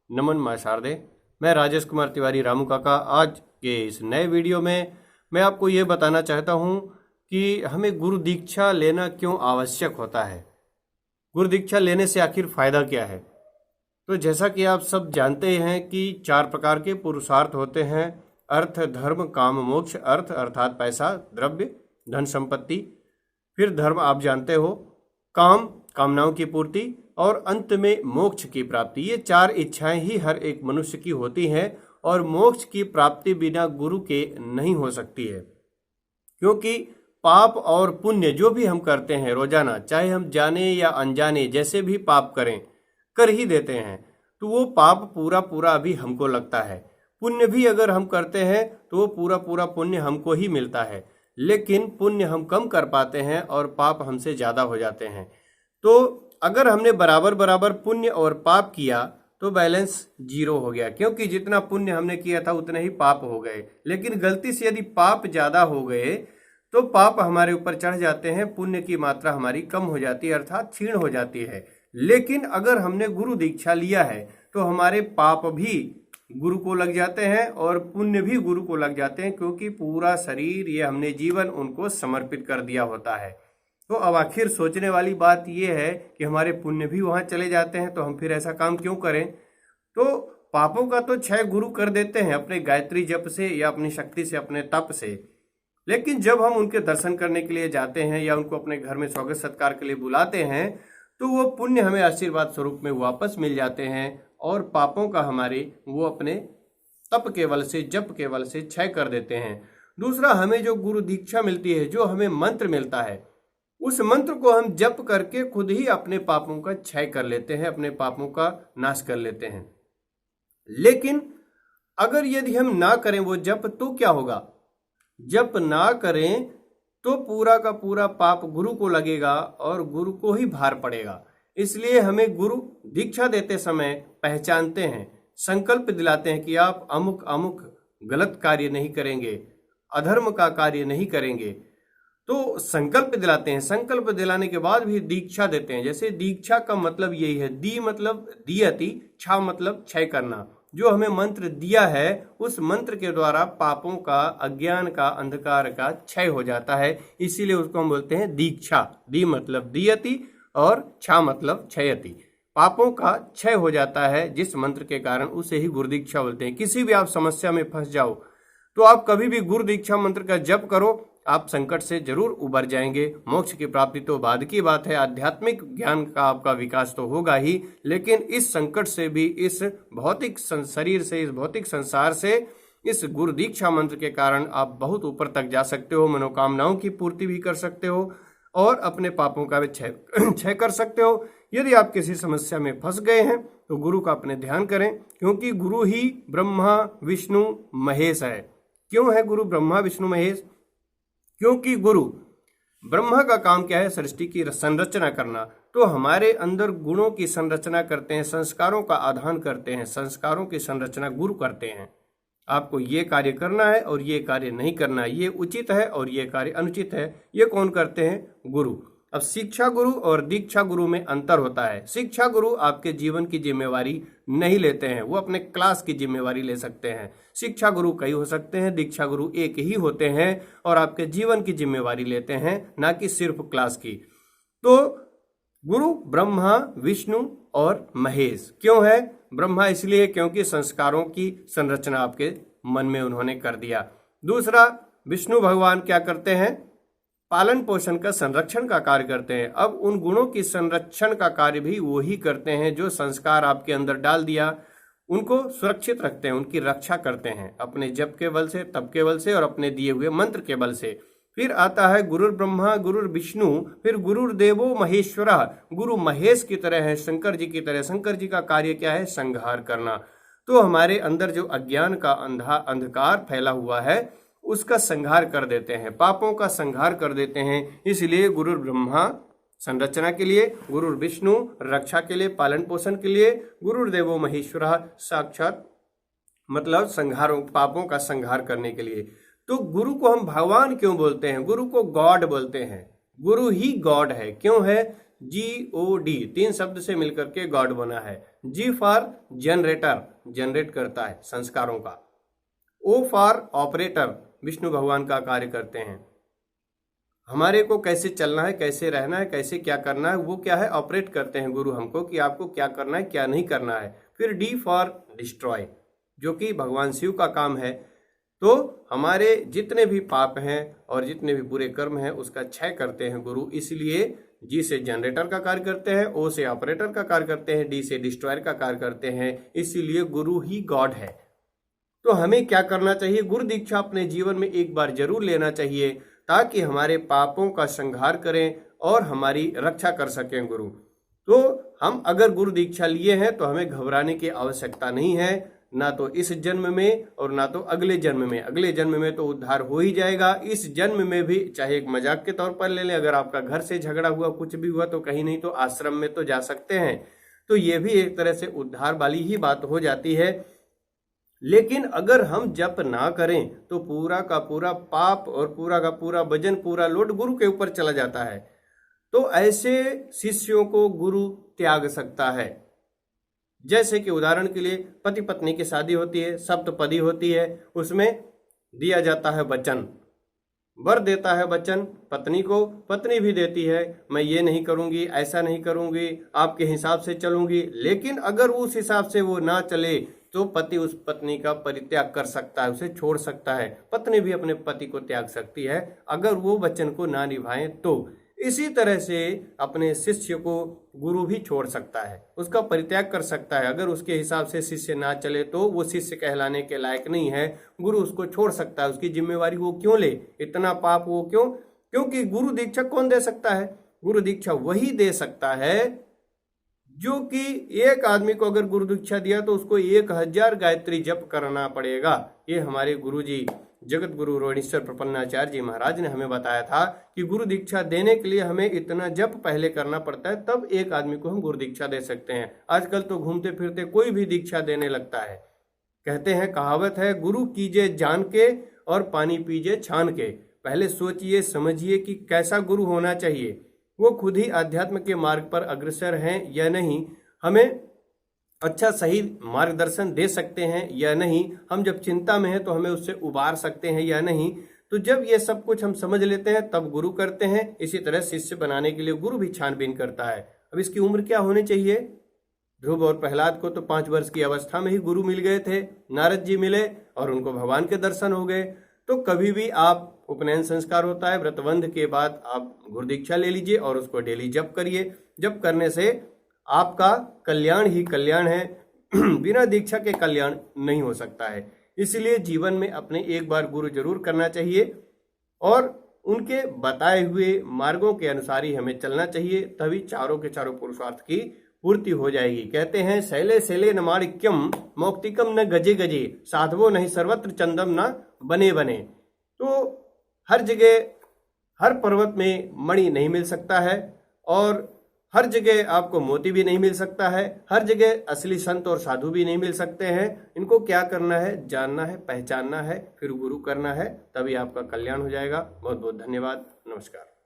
नमन मां शारदे। मैं राजेश कुमार तिवारी रामू काका। आज के इस नए वीडियो में मैं आपको ये बताना चाहता हूँ कि हमें गुरु दीक्षा लेना क्यों आवश्यक होता है। गुरु दीक्षा लेने से आखिर फायदा क्या है। तो जैसा कि आप सब जानते हैं कि 4 प्रकार के पुरुषार्थ होते हैं: अर्थ, धर्म, काम, मोक्ष। अर्थ अर्थात पैसा, द्रव्य, धन संपत्ति। फिर धर्म आप जानते हो, काम कामनाओं की पूर्ति, और अंत में मोक्ष की प्राप्ति। ये 4 इच्छाएं ही हर एक मनुष्य की होती हैं और मोक्ष की प्राप्ति बिना गुरु के नहीं हो सकती है। क्योंकि पाप और पुण्य जो भी हम करते हैं रोजाना, चाहे हम जाने या अनजाने जैसे भी पाप करें, कर ही देते हैं, तो वो पाप पूरा पूरा अभी हमको लगता है। पुण्य भी अगर हम करते हैं तो वो पूरा पूरा पुण्य हमको ही मिलता है, लेकिन पुण्य हम कम कर पाते हैं और पाप हमसे ज्यादा हो जाते हैं। तो अगर हमने बराबर बराबर पुण्य और पाप किया तो बैलेंस 0 हो गया, क्योंकि जितना पुण्य हमने किया था उतने ही पाप हो गए। लेकिन गलती से यदि पाप ज्यादा हो गए तो पाप हमारे ऊपर चढ़ जाते हैं, पुण्य की मात्रा हमारी कम हो जाती है, अर्थात क्षीण हो जाती है। लेकिन अगर हमने गुरु दीक्षा लिया है तो हमारे पाप भी गुरु को लग जाते हैं और पुण्य भी गुरु को लग जाते हैं, क्योंकि पूरा शरीर, ये हमने जीवन उनको समर्पित कर दिया होता है। तो अब आखिर सोचने वाली बात यह है कि हमारे पुण्य भी वहां चले जाते हैं, तो हम फिर ऐसा काम क्यों करें। तो पापों का तो क्षय गुरु कर देते हैं अपने गायत्री जप से या अपनी शक्ति से, अपने तप से। लेकिन जब हम उनके दर्शन करने के लिए जाते हैं या उनको अपने घर में स्वागत सत्कार के लिए बुलाते हैं तो वो पुण्य हमें आशीर्वाद स्वरूप में वापस मिल जाते हैं और पापों का हमारे वो अपने तप केवल से, जप केवल से क्षय कर देते हैं। दूसरा, हमें जो गुरु दीक्षा मिलती है, जो हमें मंत्र मिलता है, उस मंत्र को हम जप करके खुद ही अपने पापों का क्षय कर लेते हैं, अपने पापों का नाश कर लेते हैं। लेकिन अगर यदि हम ना करें वो जप तो क्या होगा। जप ना करें तो पूरा का पूरा पाप गुरु को लगेगा और गुरु को ही भार पड़ेगा। इसलिए हमें गुरु दीक्षा देते समय पहचानते हैं, संकल्प दिलाते हैं कि आप अमुक अमुक गलत कार्य नहीं करेंगे, अधर्म का कार्य नहीं करेंगे। तो संकल्प दिलाते हैं, संकल्प दिलाने के बाद भी दीक्षा देते हैं। जैसे दीक्षा का मतलब यही है, दी मतलब दियति, छा मतलब क्षय करना। जो हमें मंत्र दिया है उस मंत्र के द्वारा पापों का, अज्ञान का, अंधकार का क्षय हो जाता है, इसीलिए उसको हम बोलते हैं दीक्षा। दी मतलब दियति और छा मतलब क्षयति। पापों का क्षय हो जाता है जिस मंत्र के कारण, उसे ही गुरु दीक्षा बोलते हैं। किसी भी आप समस्या में फंस जाओ तो आप कभी भी गुरु दीक्षा मंत्र का जप करो, आप संकट से जरूर उबर जाएंगे। मोक्ष की प्राप्ति तो बाद की बात है, आध्यात्मिक ज्ञान का आपका विकास तो होगा ही, लेकिन इस संकट से भी, इस भौतिक शरीर से, इस भौतिक संसार से, इस गुरु दीक्षा मंत्र के कारण आप बहुत ऊपर तक जा सकते हो, मनोकामनाओं की पूर्ति भी कर सकते हो और अपने पापों का भी क्षय कर सकते हो। यदि आप किसी समस्या में फंस गए हैं तो गुरु का अपने ध्यान करें, क्योंकि गुरु ही ब्रह्मा विष्णु महेश है। क्यों है गुरु ब्रह्मा विष्णु महेश? क्योंकि गुरु ब्रह्मा का काम क्या है? सृष्टि की संरचना करना। तो हमारे अंदर गुणों की संरचना करते हैं, संस्कारों का आधान करते हैं, संस्कारों की संरचना गुरु करते हैं। आपको ये कार्य करना है और ये कार्य नहीं करना है, ये उचित है और ये कार्य अनुचित है, ये कौन करते हैं? गुरु। अब शिक्षा गुरु और दीक्षा गुरु में अंतर होता है। शिक्षा गुरु आपके जीवन की जिम्मेवारी नहीं लेते हैं, वो अपने क्लास की जिम्मेवारी ले सकते हैं। शिक्षा गुरु कई हो सकते हैं, दीक्षा गुरु एक ही होते हैं और आपके जीवन की जिम्मेवारी लेते हैं, ना कि सिर्फ क्लास की। तो गुरु ब्रह्मा विष्णु और महेश क्यों है? ब्रह्मा इसलिए क्योंकि संस्कारों की संरचना आपके मन में उन्होंने कर दिया। दूसरा, विष्णु भगवान क्या करते हैं? पालन पोषण का, संरक्षण का कार्य करते हैं। अब उन गुणों की संरक्षण का कार्य भी वो ही करते हैं जो संस्कार आपके अंदर डाल दिया, उनको सुरक्षित रखते हैं, उनकी रक्षा करते हैं अपने जप के बल से, तप के बल से और अपने दिए हुए मंत्र के बल से। फिर आता है गुरुर ब्रह्मा गुरुर विष्णु, फिर गुरुर देवो महेश्वरा। गुरु महेश की तरह है, शंकर जी की तरह। शंकर जी का कार्य क्या है? संहार करना। तो हमारे अंदर जो अज्ञान का अंधकार फैला हुआ है उसका संहार कर देते हैं, पापों का संहार कर देते हैं। इसलिए गुरुर ब्रह्मा संरचना के लिए, गुरुर विष्णु रक्षा के लिए, पालन पोषण के लिए, गुरुर देवो महेश्वरा साक्षात मतलब संहारों, पापों का संहार करने के लिए। तो गुरु को हम भगवान क्यों बोलते हैं? गुरु को गॉड बोलते हैं। गुरु ही गॉड है। क्यों है? GOD 3 शब्द से मिलकर के गॉड बना है। G फॉर जनरेटर, जनरेट करता है संस्कारों का। O फॉर ऑपरेटर, विष्णु भगवान का कार्य करते हैं। हमारे को कैसे चलना है, कैसे रहना है, कैसे क्या करना है, वो क्या है, ऑपरेट करते हैं गुरु हमको कि आपको क्या करना है, क्या नहीं करना है। फिर D फॉर डिस्ट्रॉय, जो कि भगवान शिव का काम है। तो हमारे जितने भी पाप हैं और जितने भी बुरे कर्म हैं उसका क्षय करते हैं गुरु। इसलिए G से जनरेटर का कार्य करते हैं, O से ऑपरेटर का कार्य करते हैं, D से डिस्ट्रॉयर का कार्य करते हैं। इसीलिए गुरु ही गॉड है। तो हमें क्या करना चाहिए, गुरु दीक्षा अपने जीवन में एक बार जरूर लेना चाहिए ताकि हमारे पापों का संहार करें और हमारी रक्षा कर सकें गुरु। तो हम अगर गुरु दीक्षा लिए हैं तो हमें घबराने की आवश्यकता नहीं है, ना तो इस जन्म में और ना तो अगले जन्म में। अगले जन्म में तो उद्धार हो ही जाएगा, इस जन्म में भी चाहे एक मजाक के तौर पर ले लें, अगर आपका घर से झगड़ा हुआ, कुछ भी हुआ, तो कहीं नहीं तो आश्रम में तो जा सकते हैं। तो ये भी एक तरह से उद्धार वाली ही बात हो जाती है। लेकिन अगर हम जप ना करें तो पूरा का पूरा पाप और पूरा का पूरा वजन, पूरा लोड गुरु के ऊपर चला जाता है। तो ऐसे शिष्यों को गुरु त्याग सकता है। जैसे कि उदाहरण के लिए पति पत्नी की शादी होती है, सप्तपदी होती है, उसमें दिया जाता है वचन, वर देता है वचन पत्नी को, पत्नी भी देती है मैं ये नहीं करूंगी, ऐसा नहीं करूंगी, आपके हिसाब से चलूंगी। लेकिन अगर उस हिसाब से वो ना चले तो पति उस पत्नी का परित्याग कर सकता है, उसे छोड़ सकता है। पत्नी भी अपने पति को त्याग सकती है अगर वो वचन को ना निभाएं तो। इसी तरह से अपने शिष्य को गुरु भी छोड़ सकता है, उसका परित्याग कर सकता है। अगर उसके हिसाब से शिष्य ना चले तो वो शिष्य कहलाने के लायक नहीं है, गुरु उसको छोड़ सकता है। उसकी जिम्मेवारी वो क्यों ले, इतना पाप वो क्यों? क्योंकि गुरु दीक्षा कौन दे सकता है? गुरु दीक्षा वही दे सकता है जो कि एक आदमी को अगर गुरु दीक्षा दिया तो उसको 1000 गायत्री जप करना पड़ेगा। ये हमारे गुरु जी जगत गुरु रोहिणीश्वर प्रपन्नाचार्य जी महाराज ने हमें बताया था कि गुरु दीक्षा देने के लिए हमें इतना जप पहले करना पड़ता है, तब एक आदमी को हम गुरु दीक्षा दे सकते हैं। आजकल तो घूमते फिरते कोई भी दीक्षा देने लगता है। कहते हैं, कहावत है, गुरु कीजिए जान के और पानी पीजिए छान के। पहले सोचिए समझिए कि कैसा गुरु होना चाहिए, वो खुद ही अध्यात्म के मार्ग पर अग्रसर हैं या नहीं, हमें अच्छा सही मार्गदर्शन दे सकते हैं या नहीं, हम जब चिंता में हैं तो हमें उससे उबार सकते हैं या नहीं। तो जब ये सब कुछ हम समझ लेते हैं तब गुरु करते हैं। इसी तरह शिष्य बनाने के लिए गुरु भी छानबीन करता है। अब इसकी उम्र क्या होनी चाहिए? ध्रुव और प्रहलाद को तो 5 वर्ष की अवस्था में ही गुरु मिल गए थे, नारद जी मिले और उनको भगवान के दर्शन हो गए। तो कभी भी आप, उपनयन संस्कार होता है, व्रतबंध के बाद आप गुरु दीक्षा ले लीजिए और उसको डेली जप करिए। जप करने से आपका कल्याण ही कल्याण है, बिना दीक्षा के कल्याण नहीं हो सकता है। इसलिए जीवन में अपने एक बार गुरु जरूर करना चाहिए और उनके बताए हुए मार्गों के अनुसार ही हमें चलना चाहिए, तभी चारों के चारों पुरुषार्थ की पूर्ति हो जाएगी। कहते हैं, शैले शैले न माणिक्यम मौक्तिकम न गजे गजे, साधवो नहीं सर्वत्र चंदम न बने बने। तो हर जगह हर पर्वत में मणि नहीं मिल सकता है और हर जगह आपको मोती भी नहीं मिल सकता है, हर जगह असली संत और साधु भी नहीं मिल सकते हैं। इनको क्या करना है? जानना है, पहचानना है, फिर गुरु करना है, तभी आपका कल्याण हो जाएगा। बहुत बहुत धन्यवाद। नमस्कार।